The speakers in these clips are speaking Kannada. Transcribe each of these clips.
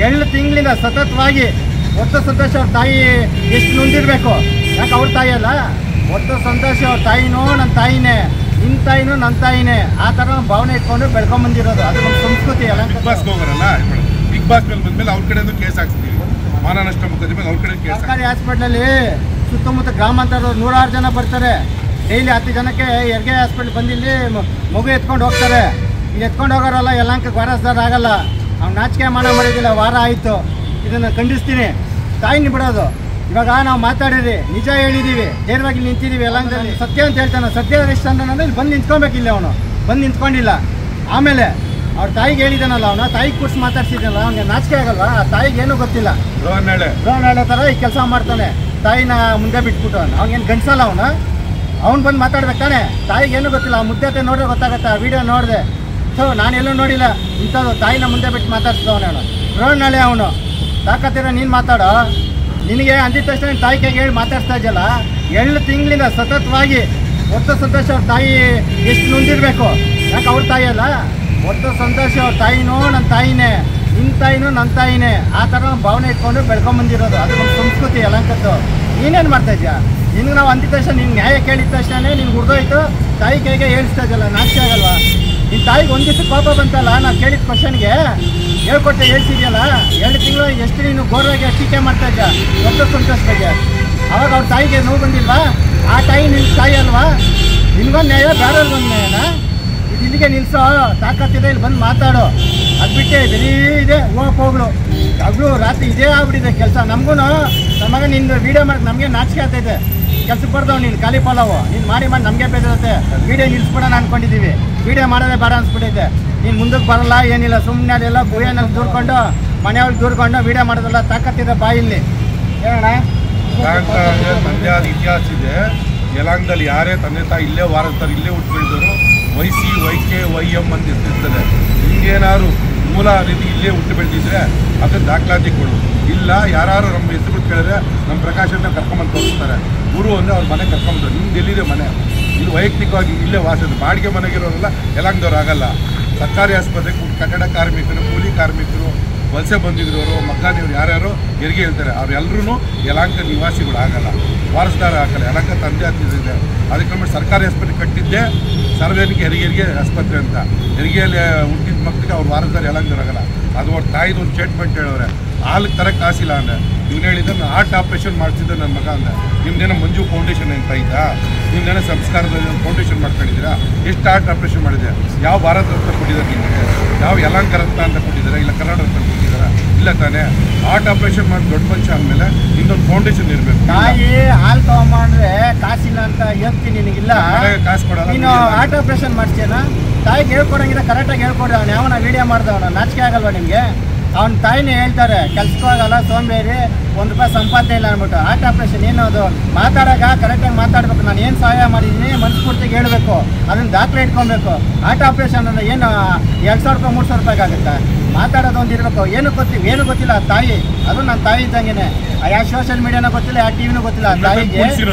7 ತಿಂಗಳಿಂದ ಸತತವಾಗಿ ಒಟ್ಟು ಸಂತೋಷ ಅವ್ರ ತಾಯಿ ಎಷ್ಟು ನೊಂದಿರಬೇಕು. ಯಾಕೆ ಅವ್ರ ತಾಯಿ ಅಲ್ಲ, ಒಟ್ಟು ಸಂತೋಷ ಅವ್ರ ತಾಯಿನೂ ನನ್ನ ತಾಯಿನೇ, ನಿನ್ನ ತಾಯಿನೂ ನನ್ನ ತಾಯಿನೇ, ಆ ಥರ ಭಾವನೆ ಇಟ್ಕೊಂಡು ಬೆಳ್ಕೊಂಬಂದಿರೋದು. ಅದು ನಮ್ಮ ಸಂಸ್ಕೃತಿ. ಎಲ್ಲ ಬಿಗ್ ಬಾಸ್ಗೆ ಹೋಗೋರಲ್ಲ, ಬಿಗ್ ಬಾಸ್ ಮೇಲೆ ಬಂದ್ಮೇಲೆ ಅವ್ರ ಕಡೆಯಿಂದ ಕೇಸ್ ಹಾಕ್ಸ್ತೀವಿ, ಮಾನನಷ್ಟ ಮುಖದ ಅವ್ರ ಕಡೆ ಕೇಸ್. ಸರ್ಕಾರಿ ಹಾಸ್ಪಿಟ್ಲಲ್ಲಿ ಸುತ್ತಮುತ್ತ ಗ್ರಾಮಾಂತರದವ್ರು 106 ಜನ ಬರ್ತಾರೆ. ಡೈಲಿ 10 ಜನಕ್ಕೆ ಹೆರಿಗೆ ಹಾಸ್ಪಿಟ್ಲ್ ಬಂದಿಲ್ಲಿ ಮಗು ಎತ್ಕೊಂಡು ಹೋಗ್ತಾರೆ. ಇಲ್ಲಿ ಎತ್ಕೊಂಡು ಹೋಗೋರಲ್ಲ ಯಲಹಂಕ ವಾರಸ್ದಾರ ಆಗಲ್ಲ. ಅವ್ನು ನಾಚಿಕೆ ಮಾಡಿದಿಲ್ಲ, ವಾರ ಆಯಿತು. ಇದನ್ನು ಖಂಡಿಸ್ತೀನಿ. ತಾಯಿನ ಬಿಡೋದು. ಇವಾಗ ನಾವು ಮಾತಾಡಿದ್ವಿ, ನಿಜ ಹೇಳಿದ್ದೀವಿ, ಧೈರ್ಯವಾಗಿ ನಿಂತಿದ್ದೀವಿ. ಯಲಹಂಕದಲ್ಲಿ ಸತ್ಯ ಅಂತ ಹೇಳ್ತಾನೆ. ಸತ್ಯ ಎಷ್ಟು ಅಂದ್ರೆ ಇಲ್ಲಿ ಬಂದು ನಿಂತ್ಕೊಬೇಕಿಲ್ಲ. ಅವನು ಬಂದು ನಿಂತ್ಕೊಂಡಿಲ್ಲ. ಆಮೇಲೆ ಅವ್ರ ತಾಯಿಗೆ ಹೇಳಿದಾನಲ್ಲ, ಅವನ ತಾಯಿಗೆ ಕೂರ್ಸಿ ಮಾತಾಡ್ಸಿದ್ನಲ್ಲ, ಅವ್ನಿಗೆ ನಾಚಿಕೆ ಆಗಲ್ವಾ? ಆ ತಾಯಿಗೆ ಏನೂ ಗೊತ್ತಿಲ್ಲ. ರೋಹನಾಳೆ ಥರ ಈ ಕೆಲಸ ಮಾಡ್ತಾನೆ. ತಾಯಿನ ಮುಂದೆ ಬಿಟ್ಬಿಟ್ಟು ಅವ್ನಿಗೇನು ಗಂಡ್ಸಲ್ಲ. ಅವ್ನು ಬಂದು ಮಾತಾಡ್ಬೇಕಾನೆ. ತಾಯಿಗೆ ಏನೂ ಗೊತ್ತಿಲ್ಲ. ಆ ಮುದ್ದತೆ ನೋಡ್ರೆ ಗೊತ್ತಾಗತ್ತೆ. ಆ ವಿಡಿಯೋ ನೋಡಿದೆ. ಸೊ ನಾನೆಲ್ಲೂ ನೋಡಿಲ್ಲ ಇಂಥದ್ದು. ತಾಯಿನ ಮುಂದೆ ಬಿಟ್ಟು ಮಾತಾಡ್ಸಿದವನೇ ಅವನು. ರೋಹನಾಳೆ ಅವನು ತಾಕತ್ತಿರ ನೀನು ಮಾತಾಡೋ. ನಿನಗೆ ಅಂದಿದ ತಕ್ಷಣ ತಾಯಿ ಕೈಗೆ ಹೇಳಿ ಮಾತಾಡ್ತಾ ಇದ್ದಲ್ಲ. 7 ತಿಂಗಳಿಂದ ಸತತವಾಗಿ ಒಟ್ಟು ಸಂತೋಷ ಅವ್ರ ತಾಯಿ ಎಷ್ಟು ನೊಂದಿರಬೇಕು. ಯಾಕೆ ಅವ್ರ ತಾಯಿ ಅಲ್ಲ, ಒಟ್ಟು ಸಂತೋಷ ಅವ್ರ ತಾಯಿನೂ ನನ್ನ ತಾಯಿನೇ, ನಿನ್ನ ತಾಯಿನೂ ನನ್ನ ತಾಯಿನೇ, ಆ ಥರ ಭಾವನೆ ಇಟ್ಕೊಂಡು ಬೆಳ್ಕೊಂಬಂದಿರೋದು. ಅದು ನಮ್ಮ ಸಂಸ್ಕೃತಿ ಯಲಹಂಕದ್ದು. ನೀನೇನು ಮಾಡ್ತಾ ಇದೆಯಾ? ನಿನ್ಗೆ ನಾವು ಅಂದಿದ ತಕ್ಷಣ ನಿನ್ಗೆ ನ್ಯಾಯ ಕೇಳಿದ ತಕ್ಷಣ ನಿನ್ಗೆ ಹುಡ್ದೋಯ್ತು. ತಾಯಿ ಕೈಗೆ ಹೇಳಿಸ್ತಾ ಇದೆಯಲ್ಲ, ನಾಚಿಕೆ ಆಗಲ್ವಾ? ನಿನ್ನ ತಾಯಿಗೆ ಒಂದು ದಿವಸ ಕೋಪ ಬಂತಲ್ಲ, ನಾನು ಕೇಳಿದ ಕ್ವಶನ್ಗೆ ಹೇಳ್ಕೊಟ್ಟೆ, ಹೇಳ್ಸಿದ್ಯಲ್ಲ. 2 ತಿಂಗಳು ಎಷ್ಟು ನೀನು ಗೋರ್ವಾಗಿ ಟೀಕೆ ಮಾಡ್ತಾ ಇದ್ದ ಒಟ್ಟು ಸಂತೋಷ ಬಗ್ಗೆ. ಅವಾಗ ಅವ್ರ ತಾಯಿಗೆ ನೋವು ಬಂದಿಲ್ವಾ? ಆ ತಾಯಿ ನಿನ್ನ ತಾಯಿ ಅಲ್ವಾ? ನಿನ್ಗೊಂದು ನ್ಯಾಯ, ಬೇರೆಯವ್ರಿಗೊಂದು ನ್ಯಾಯನ? ಇದು ಇಲ್ಲಿಗೆ ನಿಲ್ಲಿಸೋ. ತಾಕತ್ತಿದೆ, ಇಲ್ಲಿ ಬಂದು ಮಾತಾಡೋ. ಅದು ಬಿಟ್ಟೆ ಬರೀ ಇದೆ ಹೋಗ್ಲು ಹಗ್ಲು ರಾತ್ರಿ ಇದೇ ಆಗ್ಬಿಟ್ಟಿದೆ ಕೆಲಸ. ನಮಗೂ ನಮಗೆ ನಿಂದು ವೀಡಿಯೋ ಮಾಡಿ ನಮಗೆ ನಾಚಿಕೆ ಆಗ್ತೈತೆ. ಕೆಲ್ಸಕ್ಕೆ ಬರ್ದವ್ ನೀನು ಖಾಲಿ ಫಾಲವು ನೀನು ಮಾಡಿ ನಮಗೆ ಬೇಜಾರುತ್ತೆ. ವೀಡಿಯೋ ನಿಲ್ಲಿಸ್ಬಿಡೋಣ ಅಂದ್ಕೊಂಡಿದ್ದೀವಿ. ವೀಡಿಯೋ ಮಾಡೋದೇ ಬೇಡ ಅನ್ಸ್ಬಿಟ್ಟೈತೆ. ನೀನು ಮುಂದಕ್ಕೆ ಬರಲ್ಲ, ಏನಿಲ್ಲ. ಸುಮ್ಮನೆ ಅದೆಲ್ಲ ಗುಹೆನಲ್ಲಿ ದೂರ್ಕೊಂಡು ಮನೆಯೊಳಗೆ ದೂರ್ಕೊಂಡು ವೀಡಿಯೋ ಮಾಡೋದಲ್ಲ. ತಾಕತ್ತಿದೆ ಬಾಯಿಲ್ಲಿ ಹೇಳೋಣ. ಮಂಡ್ಯದ ಇತಿಹಾಸ ಇದೆ. ಯಲಹಂಕದಲ್ಲಿ ಯಾರೇ ತಂದೆ ತಾಯಿ ಇಲ್ಲೇ ವಾರಸ್ತಾರೆ, ಇಲ್ಲೇ ಹುಟ್ಟುಬಿಟ್ಟಿದ್ರು. ವೈಸಿ ವೈಕೆ ವೈಎಂ ಅಂತ ಇರ್ತಿರ್ತದೆ. ಹಿಂಗೇನಾದ್ರು ಮೂಲ ರೀತಿ ಇಲ್ಲೇ ಹುಟ್ಟು ಬೆಳೆದಿದ್ರೆ ಅದನ್ನು ದಾಖಲಾತಿ ಕೊಡು. ಇಲ್ಲ ಯಾರು ನಮ್ಮ ಹೆಸರು ಕೇಳಿದ್ರೆ ನಮ್ಮ ಪ್ರಕಾಶನ ಕರ್ಕೊಂಬಂದು ತೋರಿಸ್ತಾರೆ. ಗುರು ಅಂದರೆ ಅವ್ರ ಮನೆ ಕರ್ಕೊಂಬಂತಾರೆ. ನಿಮ್ಗೆ ಎಲ್ಲಿದೆ ಮನೆ? ಇಲ್ಲಿ ವೈಯಕ್ತಿಕವಾಗಿ ಇಲ್ಲೇ ವಾಸದ ಬಾಡಿಗೆ ಮನೆಗಿರೋರೆಲ್ಲ ಯಲಹಂಕದವ್ರು ಆಗಲ್ಲ. ಸರ್ಕಾರಿ ಆಸ್ಪತ್ರೆ ಕಟ್ಟಡ ಕಾರ್ಮಿಕರು, ಕೂಲಿ ಕಾರ್ಮಿಕರು, ವಲಸೆ ಬಂದಿದ್ರು, ಮಗ್ಗಾನಿವ್ರು ಯಾರ್ಯಾರು ಹೆರಿಗೆ ಹೇಳ್ತಾರೆ. ಅವ್ರೆಲ್ಲರೂ ಯಲಹಂಕ ನಿವಾಸಿಗಳು ಆಗಲ್ಲ, ವಾರಸ್ದಾರ ಆಗಲ್ಲ. ಯಲಹಂಕ ತಂದೆ ಹತ್ತಿದೆ. ಅದಕ್ಕೆ ಸರ್ಕಾರಿ ಆಸ್ಪತ್ರೆ ಕಟ್ಟಿದ್ದೆ ಸಾರ್ವಜನಿಕ ಹೆರಿಗೆ ಆಸ್ಪತ್ರೆ ಅಂತ. ಹೆರಿಗೆಯಲ್ಲಿ ಹುಟ್ಟಿದ ಮಕ್ಕಳಿಗೆ ಅವ್ರು ವಾರಸ್ದಾರ ಯಲಹಂಕದವ್ರು ಆಗಲ್ಲ. ಅದು ಅವ್ರ ತಾಯಿದು ಒಂದು ಸ್ಟೇಟ್ಮೆಂಟ್ ಹೇಳೋರೆ. ಹಾಲಿಗೆ ತರಕ್ಕೆ ಕಾಸಿಲ್ಲ ಅಂದರೆ ಇವ್ನು ಹೇಳಿದ್ರೆ ನಾನು ಹಾರ್ಟ್ ಆಪ್ರೇಷನ್ ಮಾಡ್ತಿದ್ದೆ ನನ್ನ ಮಗ ಅಂದ. ನಿಮ್ದೇನೋ ಮಂಜು ಫೌಂಡೇಶನ್ ಅಂತ ಆಯ್ತಾ? ನಿಮ್ದೇನೋ ಸಂಸ್ಕಾರದಲ್ಲಿ ಒಂದು ಫೌಂಡೇಶನ್ ಮಾಡ್ಕೊಂಡಿದ್ದೀರಾ? ಎಷ್ಟು ಹಾರ್ಟ್ ಆಪ್ರೇಷನ್ ಮಾಡಿದೆ? ಯಾವ ಭಾರತ ರತ್ನ ಕೊಟ್ಟಿದ್ದಾರೆ ನಿಮಗೆ? ಯಾವ ಯಲಹಂಕ ರತ್ನ ಅಂತ ಕೊಟ್ಟಿದ್ದಾರೆ? ಇಲ್ಲ ಕರ್ನಾಟಕ ರತ್ನ ಕೊಟ್ಟಿದ್ದಾರೆ? ಇಲ್ಲ ತಾನೇ. ಹಾರ್ಟ್ ಆಪ್ರೇಷನ್ ಮಾಡಿ ದೊಡ್ಡ ಮನುಷ್ಯ ಆದಮೇಲೆ ಇನ್ನೊಂದು ಫೌಂಡೇಶನ್ ಇರಬೇಕು. ತಾಯಿ ಹಾಲು ತಗೊಂಡ್ರೆ ಕಾಸಿಲ್ಲ ಅಂತ ಹೇಳ್ತೀನಿ. ನಿನಗಿಲ್ಲ ಕಾಸು ಕೊಡಲ್ಲ. ನೀನು ಹಾರ್ಟ್ ಆಪ್ರೇಷನ್ ಮಾಡ್ತೀಯನ? ತಾಯಿಗೆ ಹೇಳ್ಕೊಡಂಗಿಲ್ಲ, ಕರೆಕ್ಟಾಗಿ ಹೇಳ್ಕೊಡ್ರಿ. ಅವ್ನು ಯಾವನ ವೀಡಿಯೋ ಮಾಡ್ದವನ ನಾಚಿಕೆ ಆಗಲ್ವಾ ನಿಮಗೆ? ಅವ್ನ ತಾಯಿನೇ ಹೇಳ್ತಾರೆ ಕೆಲ್ಸಕ್ಕೆ ಹೋಗಲ್ಲ, ಸೋಂಬೇರಿ, ₹1 ಸಂಪಾದನೆ ಇಲ್ಲ ಅಂದ್ಬಿಟ್ಟು. ಹಾರ್ಟ್ ಆಪ್ರೇಷನ್ ಏನು ಅದು? ಮಾತಾಡೋಕೆ ಕರೆಕ್ಟಾಗಿ ಮಾತಾಡ್ಬೇಕು. ನಾನು ಏನು ಸಹಾಯ ಮಾಡಿದ್ದೀನಿ ಮನಸ್ಫೂರ್ತಿಗೆ ಹೇಳಬೇಕು. ಅದನ್ನು ದಾಖಲೆ ಇಟ್ಕೊಬೇಕು. ಹಾರ್ಟ್ ಆಪ್ರೇಷನ್ ಅಂದರೆ ಏನು ₹2,000 ₹3,000 ಆಗುತ್ತೆ? ಮಾತಾಡೋದು ಒಂದು ಇರಬೇಕು. ಏನು ಗೊತ್ತಿಲ್ಲ ಆ ತಾಯಿ. ಅದು ನನ್ನ ತಾಯಿ ಇದ್ದಂಗೆ. ಯಾವ ಸೋಷಿಯಲ್ ಮೀಡಿಯಾನೂ ಗೊತ್ತಿಲ್ಲ, ಯಾವ ಟಿವಿನೂ ಗೊತ್ತಿಲ್ಲ. ಆ ತಾಯಿಗೆ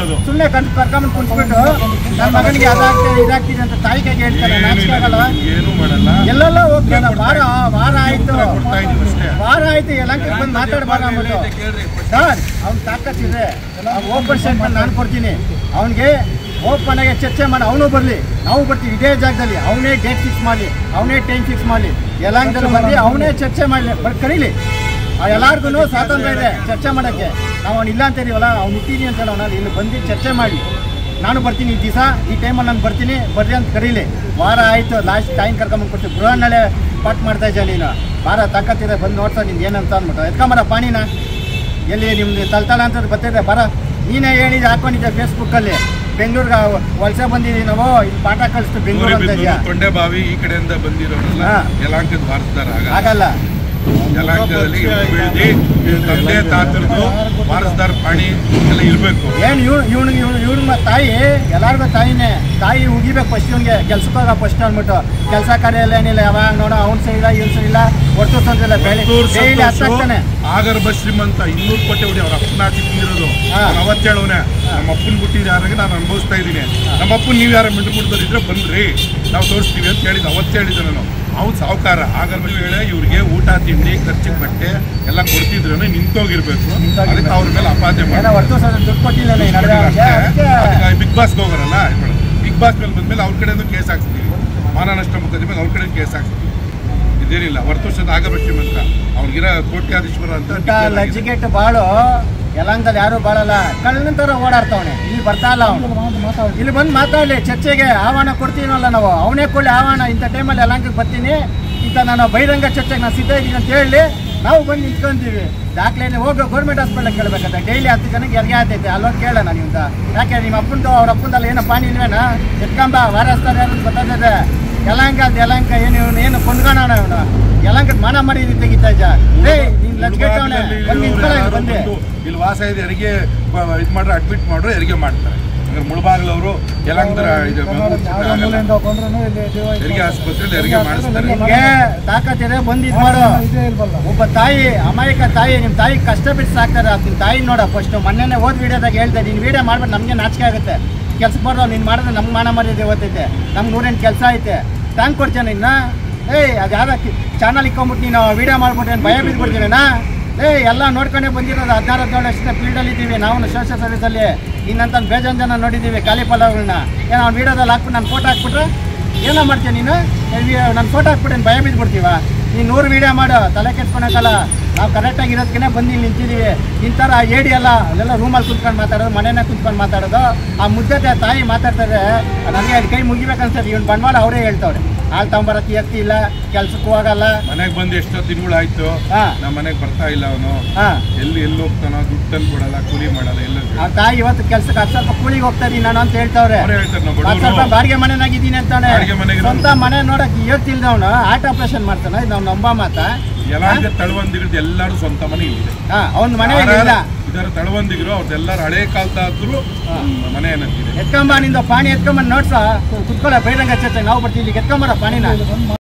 ಸುಮ್ಮನೆ ಕರ್ಕೊಂಬಂದು ಕುಂತ್ಬಿಟ್ಟು ನನ್ನ ಮಗನಿಗೆ ಅದಾಗ್ತಿದೆ ಇದಾಗ್ತಿದೆ ಅಂತ ತಾಯಿ ಕೈಗೆ ಹೇಳ್ತಾರೆ. ನಾಚಿಕೆ ಆಗಲ್ಲ? ಎಲ್ಲೆಲ್ಲ ಹೋಗ್ತಾನೆ. ವಾರ ಆಯ್ತು ಯಲಹಂಕಕ್ಕೆ ಬಂದು ಮಾತಾಡಬಾರ ಅಂದ್ಬಿಟ್ಟು. ಸರ್ ಅವ್ನು ತಾಕತ್ತಿದ್ರೆ ಓಪನ್ ಸ್ಟೇಟ್ಮೆಂಟ್ ನಾನು ಕೊಡ್ತೀನಿ. ಅವನಿಗೆ ಓಪನ್ ಆಗಿ ಚರ್ಚೆ ಮಾಡಿ ಅವನು ಬರಲಿ, ನಾವು ಬರ್ತೀವಿ ಇದೇ ಜಾಗದಲ್ಲಿ. ಅವನೇ ಡೇಟ್ ಫಿಕ್ಸ್ ಮಾಡಲಿ, ಅವನೇ ಟೈಮ್ ಫಿಕ್ಸ್ ಮಾಡಲಿ. ಯಲಹಂಕದಲ್ಲಿ ಬಂದು ಅವನೇ ಚರ್ಚೆ ಮಾಡಲಿ, ಕರೀಲಿ. ಎಲ್ಲರಿಗೂ ಸ್ವಾತಂತ್ರ್ಯ ಇದೆ ಚರ್ಚೆ ಮಾಡೋಕ್ಕೆ. ನಾವು ಅವ್ನು ಇಲ್ಲ ಅಂತೀವಲ್ಲ, ಅವ್ನು ಹುಟ್ಟಿದೀನಿ ಅಂತ ಹೇಳೋಣ. ಇಲ್ಲಿ ಬಂದು ಚರ್ಚೆ ಮಾಡಿ, ನಾನು ಬರ್ತೀನಿ ಈ ದಿವಸ ಈ ಟೈಮಲ್ಲಿ ನಾನು ಬರ್ತೀನಿ, ಬರ್ರಿ ಅಂತ ಕರೀಲಿ. ವಾರ ಆಯಿತು, ಲಾಸ್ಟ್ ಟೈಮ್ ಕರ್ಕೊಂಬಂದು ಕೊಡ್ತೀವಿ. ಗೃಹನಾಳೆ ಪಾಠ ಮಾಡ್ತಾ ಇದ್ದ ನೀನು. ಬಾರ ತಾಕತ್ತಿದೆ, ಬಂದು ನೋಡ್ತಾ ನಿಂದು ಏನಂತ ಅಂದ್ಬಿಟ್ಟು ಎತ್ಕೊಂಬರ ಪಾಣಿನ. ಎಲ್ಲಿ ನಿಮ್ದು ತಲ್ತಾಳ ಅಂತ ಬರ್ತಿದ್ದೆ. ಬರ ನೀನೇ ಹೇಳಿದ್ದು ಹಾಕೊಂಡಿದ್ದೆ ಫೇಸ್ಬುಕ್ಕಲ್ಲಿ. ಬೆಂಗಳೂರಿಗೆ ವಲಸೆ ಬಂದಿದ್ದೀವಿ ನಾವು, ಇಲ್ಲಿ ಪಾಠ ಕಳಿಸ್ತು ಬೆಂಗಳೂರು ಅಂತ ಇದೆಯಾ? ತೊಂಡೆಬಾವಿ ಈ ಕಡೆಯಿಂದ ಬಂದಿರೋರಲ್ಲ ಯಲಹಂಕದ ವಾರಸ್ದಾರ ಆಗಲ್ಲ. ಯಲಹಂಕದಲ್ಲಿ ತಂದೆ ತಾತರದು ವಾರಸ್ದಾರ ಪಾಣಿ ಎಲ್ಲ ಇರಬೇಕು. ಏನು ಇವ್ನ ತಾಯಿ ಎಲ್ಲರಿಗೂ ತಾಯಿನೇ. ತಾಯಿ ಉಗಿಬೇಕು ಫಸ್ಟ್. ಇವ್ನಿಗೆ ಕೆಲ್ಸಕ್ಕೆ ಹೋಗ ಫಸ್ಟ್ ಅಂದ್ಬಿಟ್ಟು. ಕೆಲಸ ಕಾರ್ಯ ಎಲ್ಲ ಏನಿಲ್ಲ, ಯಾವಾಗ ನೋಡೋ ಅವ್ನು ಸರಿ ಇಲ್ಲ ಇವ್ನು ಸರಿ ಇಲ್ಲ, ಒಟ್ಟು ಸಂತಿಲ್ಲ. ಡೈಲಿ ಹತ್ತಾಗ್ತಾನೆ. ಆಗರ್ಭ ಶ್ರೀಮಂತ 200 ಕೋಟಿ ಹೊಡಿ ಅವ್ರ ಅಪ್ಪನ ಹಾಕಿ ತಿಂದಿರೋದು. ಅವತ್ತೇಳವನೆ ನಮ್ಮ ಅಪ್ಪನ ಬಿಟ್ಟಿದ್ದು ಯಾರಾಗ ನಾನು ಅನುಭವಿಸ್ತಾ ಇದ್ದೀನಿ. ನಮ್ಮ ಅಪ್ಪನ ನೀವು ಯಾರು ಮಿಂಡು ಮುಡ್ದಿದ್ರೆ ಬಂದ್ರಿ ನಾವು ತೋರಿಸ್ತೀವಿ ಅಂತ ಹೇಳಿದ್ದು. ಅವತ್ತೇ ಹೇಳಿದ್ದೆ ನಾನು. ಅವ್ನು ಸಾವುಕಾರ ಆಗಲ್ಲ ವೇಳೆ ಇವ್ರಿಗೆ ಊಟ ತಿಂಡಿ ಖರ್ಚಿಗೆ ಬಟ್ಟೆ ಎಲ್ಲ ಕೊಡ್ತಿದ್ರು ನಿಂತೋಗಿರ್ಬೇಕು. ಅದಕ್ಕೆ ಅವ್ರ ಮೇಲೆ ಅಪಾದ್ಯ ಬಿಗ್ ಬಾಸ್ಗೆ ಹೋಗೋರಲ್ಲ ಬಿಗ್ ಬಾಸ್ ಮೇಲೆ ಬಂದ್ಮೇಲೆ ಅವ್ರ ಕಡೆಯಿಂದ ಕೇಸ್ ಹಾಕ್ಸ್ತೀವಿ. ಮಾನನಷ್ಟ ಮುಖದ ಅವ್ರ ಕಡೆ ಕೇಸ್ ಹಾಕ್ಸ್ತೀವಿ. ಇದೇನಿಲ್ಲ ವರ್ತುಷದ ಆಗಬೇಕು ಅಂತ ಅವ್ರಿಗಿರೋ ಕೋಟ್ಯಾಧೀಶ್ವರ ಅಂತ ಲಜ್ಜಿಗೆಟ್ ಬಾಳು ಯಲಹಂಕದಲ್ಲಿ ಯಾರು ಬಾಳಲ್ಲ ಕಳ್ಳನ ಓಡಾಡ್ತಾವನೆ. ಇಲ್ಲಿ ಬರ್ತಾ ಇಲ್ಲ ಅವನು, ಇಲ್ಲಿ ಬಂದು ಮಾತಾಡಲಿ, ಚರ್ಚೆಗೆ ಆಹ್ವಾನ ಕೊಡ್ತೀನಲ್ಲ ನಾವು. ಅವನೇ ಕೊಳ್ಳಿ ಆಹ್ವಾನ, ಇಂಥ ಟೈಮಲ್ಲಿ ಯಲಹಂಕಕ್ಕೆ ಬರ್ತೀನಿ, ಇಂಥ ನಾನು ಬಹಿರಂಗ ಚರ್ಚೆಗೆ ನಾನು ಸಿದ್ಧ ಇದ್ದೀನಿ ಅಂತ ಹೇಳಿ ನಾವು ಬಂದು ನಿಂತ್ಕೊಂತೀವಿ. ದಾಖಲೆ ಹೋಗಿ ಗೌರ್ಮೆಂಟ್ ಹಾಸ್ಪಿಟಲ್ ಕೇಳಬೇಕಂತ ಡೈಲಿ 10 ಜನಕ್ಕೆ ಹೆರಿಗೆ ಆಗ್ತೈತೆ. ಅಲ್ಲೋಗಿ ಕೇಳೋಣ ನೀವು ಅಂತ. ಯಾಕೆ ನಿಮ್ಮ ಅಪ್ಪಂದು ಅವ್ರ ಅಪ್ಪಂದಲ್ಲ ಏನೋ ಪಾನಿ ಇಲ್ವೇನಾ? ಎತ್ಕೊಂಬ ವಾರಸ್ತಾರೆ ಯಾರು ಗೊತ್ತಾಗ್ತದೆ. ಯಲಹಂಕ ಏನು ಕೊಂಡ್ಕೋಣ ಇವನು. ಯಲಹಂಕ ಮಾನ ಮಾಡಿ ತೆಗಿತಾ ಇದ್ದ. ಇಲ್ಲಿ ವಾಸ ಇದೆ ಹೆರಿಗೆ ಇದು ಮಾಡ್ರೆ ಅಡ್ಮಿಟ್ ಮಾಡ್ರೆ ಹೆರಿಗೆ ಮಾಡ್ತಾರೆ. ಮುಳಬಾಗಿಲವರು ಯಲಹಂಕದ ಹೆರಿಗೆ ಆಸ್ಪತ್ರೆಯಲ್ಲಿ ಹೆರಿಗೆ ಮಾಡಿಸ್ತಾರೆ. ತಾಕತ್ತಿದೆ ಬಂದು ಇದು ಮಾಡು. ಒಬ್ಬ ತಾಯಿ, ಅಮಾಯಕ ತಾಯಿ, ನಿಮ್ಮ ತಾಯಿ ಕಷ್ಟ ಬಿಟ್ಟು ಸಾಕ್ತಾರೆ. ನಿಮ್ಮ ತಾಯಿ ನೋಡ ಫಸ್ಟ್. ಮೊನ್ನೆ ಓದ್ ವಿಡಿಯೋದಾಗ ಹೇಳ್ತಾ ನೀನು ವಿಡಿಯೋ ಮಾಡ್ಬಿಟ್ಟು ನಮಗೆ ನಾಚಿಕೆ ಆಗುತ್ತೆ. ಕೆಲ್ಸಕ್ಕೆ ಬರೋದು ನೀನು ಮಾಡಿದ್ರೆ ನಮ್ಗೆ ಮಾನ ಮರ್ಯಾದೆ ಓದ್ತೈತೆ. ನಮ್ಗೆ 108 ಕೆಲಸ ಐತೆ. ಟ್ಯಾಂಕ್ ಕೊಡ್ತೇನೆ ಇನ್ನ. ಅದು ಯಾವ್ದು ಚಾನಲ್ ಇಕ್ಕೊಂಬಿಟ್ಟು ನೀನು ವಿಡಿಯೋ ಮಾಡ್ಬಿಟ್ಟು ಭಯ ಬಿದ್ದುಬಿಡ್ತೀನೇನಾ? ಎಲ್ಲ ನೋಡ್ಕೊಂಡೇ ಬಂದಿರೋದು. 16-17 ವರ್ಷದ ಫೀಲ್ಡಲ್ಲಿ ಇದ್ದೀವಿ ನಾವು ಸೋಷಿಯಲ್ ಸರ್ವಿಸಲ್ಲಿ. ಇನ್ನಂತ ಬೇಜಾನ್ ಜನ ನೋಡಿದ್ದೀವಿ ಖಾಲಿ ಫಲಗಳನ್ನ. ಏನೋ ಅವ್ನು ವೀಡಿಯೋದಲ್ಲಿ ಹಾಕ್ಬಿಟ್ಟು ನಾನು ಫೋಟೋ ಹಾಕ್ಬಿಟ್ರೆ ಏನೋ ಮಾಡ್ತೀನಿ ನೀನು? ನಾನು ಫೋಟೋ ಹಾಕ್ಬಿಟ್ಟು ಭಯ ಬಿದ್ದುಬಿಡ್ತೀವ? ನೀನು 100 ವೀಡಿಯೋ ಮಾಡು, ತಲೆ ಕೆಡ್ಸ್ಕೊಳಕ್ಕಲ್ಲ. ನಾವು ಕರೆಕ್ಟಾಗಿ ಇರೋದಕ್ಕೆ ಬಂದು ಇಲ್ಲಿ ನಿಂತಿದ್ದೀವಿ. ಇಂಥರ ಏಡಿ ಅಲ್ಲ, ಅಲ್ಲೆಲ್ಲ ರೂಮಲ್ಲಿ ಕುತ್ಕೊಂಡು ಮಾತಾಡೋದು, ಮನೆಯೇ ಕುತ್ಕೊಂಡು ಮಾತಾಡೋದು. ಆ ಮುದ್ದತೆ ತಾಯಿ ಮಾತಾಡ್ತಾರೆ, ನನಗೆ ಅದು ಕೈ ಮುಗಿಬೇಕನ್ಸತ್ತೆ. ಇವನು ಬಂಡವಾಳ ಅವರೇ ಹೇಳ್ತವ್ರೆ. ಹಾಲು ತಗೊಂಬರಕ್ಕೆ ಎತ್ತಿ ಇಲ್ಲ, ಕೆಲ್ಸಕ್ಕೂ ಹೋಗಲ್ಲ. ಮನೆಗೆ ಬಂದು ಎಷ್ಟೋ ತಿಂಗಳಾಯ್ತು, ನಮ್ಮ ಮನೆಗೆ ಬರ್ತಾ ಇಲ್ಲ ಅವನು. ಎಲ್ಲಿ ಹೋಗ್ತಾನೋ, ದುಡ್ಡು ತಂದು ಕೊಡಲ್ಲ, ಕೂಲಿ ಮಾಡಲ್ಲ. ಎಲ್ಲ ಆ ತಾಯಿ ಇವತ್ತು ಕೆಲ್ಸಕ್ಕೆ 10 ಸ್ವಲ್ಪ ಕೂಲಿಗೆ ಹೋಗ್ತಾ ಇದೀನಿ ನಾನು ಅಂತ ಹೇಳ್ತವ್ರೆ. 10 ಸ್ವಲ್ಪ ಬಾಡಿಗೆ ಮನೆನಾಗಿದ್ದೀನಿ ಅಂತಾನೆ. ಸ್ವಂತ ಮನೆ ನೋಡಕ್ ಹೇಳ್ತಿಲ್ದವನು ಹಾರ್ಟ್ ಆಪರೇಷನ್ ಮಾಡ್ತಾನೆ. ಇದು ನಾವು ನಂಬ ಮಾತ. ಯಲಹಂಕ ತಳವಂದಿಗಿರೋದು ಎಲ್ಲರೂ ಸ್ವಂತ ಮನೆ ಇದೆ. ಅವ್ನ ಮನೆ ಇದರ ತಳವಂದಿಗಿರೋ ಅವ್ರದ್ದೆಲ್ಲರೂ ಹಳೆ ಕಾಲದಾದ್ರು ಮನೆ ಏನಂತಿದೆ. ಎತ್ಕೊಂಬ ನಿಂದ ಪಾಣಿ ಎತ್ಕೊಂಬಂದು ನೋಡ್ಸ ಕುತ್ಕೊಳ್ಳ ಬಹಿರಂಗ ಚರ್ಚೆ ನಾವು ಬರ್ತೀವಿ. ಇಲ್ಲಿಗೆ ಎತ್ಕೊಂಬರ ಪಾಣಿನ.